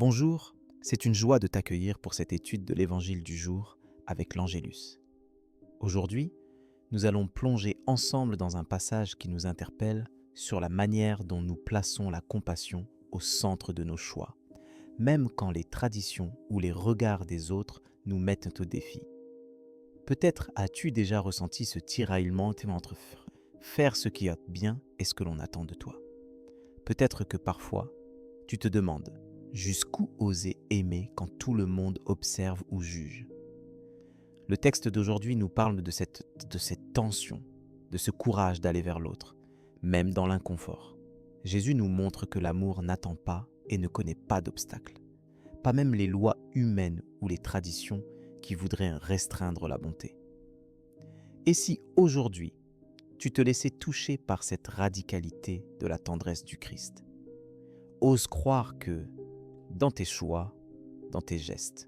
Bonjour, c'est une joie de t'accueillir pour cette étude de l'Évangile du jour avec l'Angélus. Aujourd'hui, nous allons plonger ensemble dans un passage qui nous interpelle sur la manière dont nous plaçons la compassion au centre de nos choix, même quand les traditions ou les regards des autres nous mettent au défi. Peut-être as-tu déjà ressenti ce tiraillement entre faire ce qui est bien et ce que l'on attend de toi. Peut-être que parfois, tu te demandes jusqu'où oser aimer quand tout le monde observe ou juge. Le texte d'aujourd'hui nous parle de cette tension, de ce courage d'aller vers l'autre, même dans l'inconfort. Jésus nous montre que l'amour n'attend pas et ne connaît pas d'obstacles, pas même les lois humaines ou les traditions qui voudraient restreindre la bonté. Et si aujourd'hui, tu te laissais toucher par cette radicalité de la tendresse du Christ? Ose croire que, dans tes choix, dans tes gestes,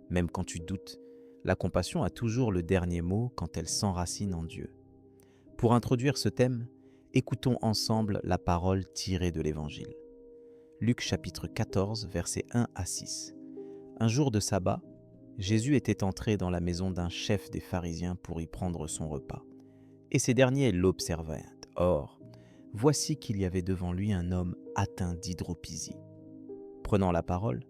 même quand tu doutes, la compassion a toujours le dernier mot quand elle s'enracine en Dieu. Pour introduire ce thème, écoutons ensemble la parole tirée de l'Évangile. Luc chapitre 14, versets 1 à 6. Un jour de sabbat, Jésus était entré dans la maison d'un chef des pharisiens pour y prendre son repas. Et ces derniers l'observaient. Or, voici qu'il y avait devant lui un homme atteint d'hydropisie. Prenant la parole,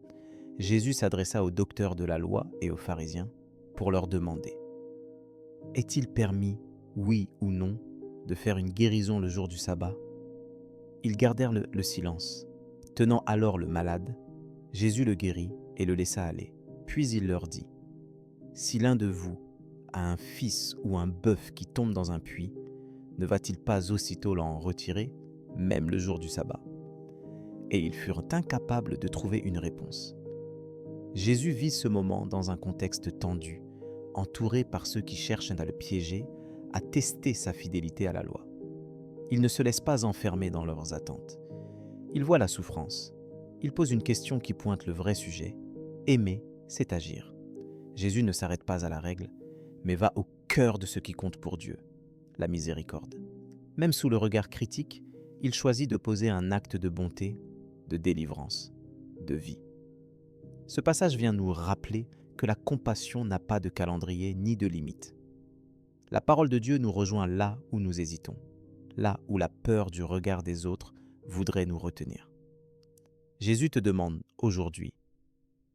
Jésus s'adressa aux docteurs de la loi et aux pharisiens pour leur demander « Est-il permis, oui ou non, de faire une guérison le jour du sabbat ?» Ils gardèrent le silence. Tenant alors le malade, Jésus le guérit et le laissa aller. Puis il leur dit « Si l'un de vous a un fils ou un bœuf qui tombe dans un puits, ne va-t-il pas aussitôt l'en retirer, même le jour du sabbat ?» Et ils furent incapables de trouver une réponse. Jésus vit ce moment dans un contexte tendu, entouré par ceux qui cherchent à le piéger, à tester sa fidélité à la loi. Il ne se laisse pas enfermer dans leurs attentes. Il voit la souffrance. Il pose une question qui pointe le vrai sujet. Aimer, c'est agir. Jésus ne s'arrête pas à la règle, mais va au cœur de ce qui compte pour Dieu, la miséricorde. Même sous le regard critique, il choisit de poser un acte de bonté, de délivrance, de vie. Ce passage vient nous rappeler que la compassion n'a pas de calendrier ni de limite. La parole de Dieu nous rejoint là où nous hésitons, là où la peur du regard des autres voudrait nous retenir. Jésus te demande aujourd'hui,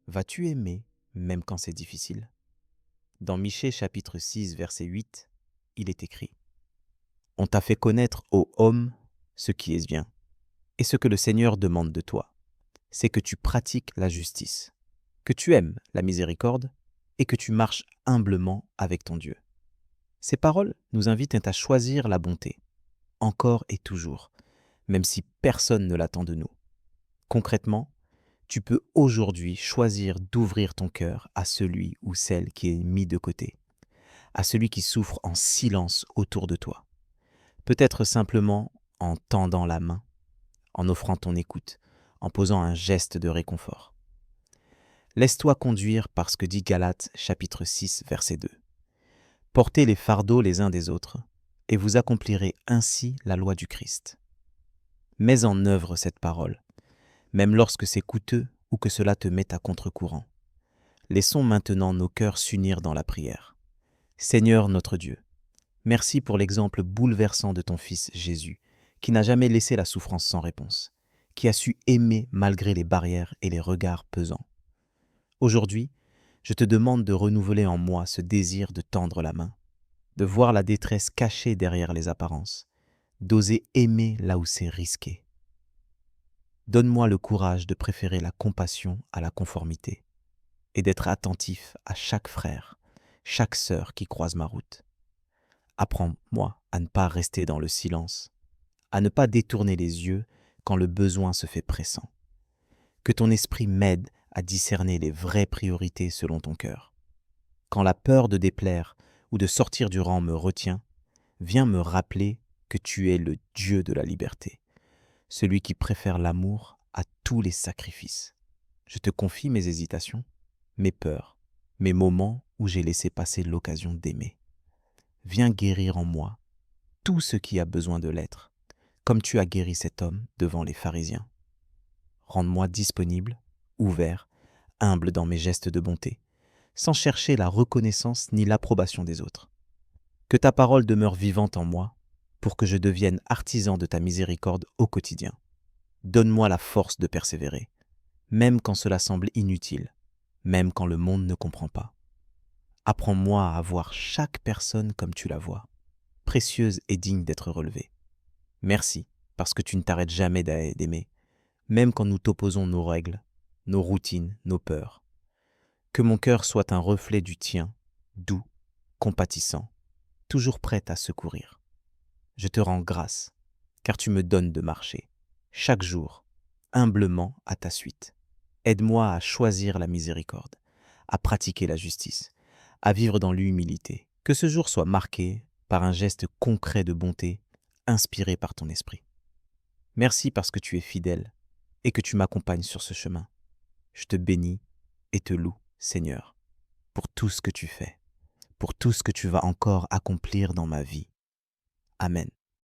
vas-tu aimer même quand c'est difficile ? Dans Michée chapitre 6 verset 8, il est écrit « On t'a fait connaître, ô homme, ce qui est bien, et ce que le Seigneur demande de toi, c'est que tu pratiques la justice, que tu aimes la miséricorde et que tu marches humblement avec ton Dieu. » Ces paroles nous invitent à choisir la bonté, encore et toujours, même si personne ne l'attend de nous. Concrètement, tu peux aujourd'hui choisir d'ouvrir ton cœur à celui ou celle qui est mis de côté, à celui qui souffre en silence autour de toi. Peut-être simplement en tendant la main, en offrant ton écoute, en posant un geste de réconfort. Laisse-toi conduire par ce que dit Galates chapitre 6 verset 2. Portez les fardeaux les uns des autres, et vous accomplirez ainsi la loi du Christ. Mets en œuvre cette parole, même lorsque c'est coûteux ou que cela te met à contre-courant. Laissons maintenant nos cœurs s'unir dans la prière. Seigneur notre Dieu, merci pour l'exemple bouleversant de ton Fils Jésus, qui n'a jamais laissé la souffrance sans réponse, qui a su aimer malgré les barrières et les regards pesants. Aujourd'hui, je te demande de renouveler en moi ce désir de tendre la main, de voir la détresse cachée derrière les apparences, d'oser aimer là où c'est risqué. Donne-moi le courage de préférer la compassion à la conformité et d'être attentif à chaque frère, chaque sœur qui croise ma route. Apprends-moi à ne pas rester dans le silence, à ne pas détourner les yeux quand le besoin se fait pressant. Que ton esprit m'aide à discerner les vraies priorités selon ton cœur. Quand la peur de déplaire ou de sortir du rang me retient, viens me rappeler que tu es le Dieu de la liberté, celui qui préfère l'amour à tous les sacrifices. Je te confie mes hésitations, mes peurs, mes moments où j'ai laissé passer l'occasion d'aimer. Viens guérir en moi tout ce qui a besoin de l'être, comme tu as guéri cet homme devant les pharisiens. Rends-moi disponible, ouvert, humble dans mes gestes de bonté, sans chercher la reconnaissance ni l'approbation des autres. Que ta parole demeure vivante en moi, pour que je devienne artisan de ta miséricorde au quotidien. Donne-moi la force de persévérer, même quand cela semble inutile, même quand le monde ne comprend pas. Apprends-moi à voir chaque personne comme tu la vois, précieuse et digne d'être relevée. Merci, parce que tu ne t'arrêtes jamais d'aimer, même quand nous t'opposons nos règles, nos routines, nos peurs. Que mon cœur soit un reflet du tien, doux, compatissant, toujours prêt à secourir. Je te rends grâce, car tu me donnes de marcher, chaque jour, humblement à ta suite. Aide-moi à choisir la miséricorde, à pratiquer la justice, à vivre dans l'humilité. Que ce jour soit marqué par un geste concret de bonté, inspiré par ton esprit. Merci parce que tu es fidèle et que tu m'accompagnes sur ce chemin. Je te bénis et te loue, Seigneur, pour tout ce que tu fais, pour tout ce que tu vas encore accomplir dans ma vie. Amen.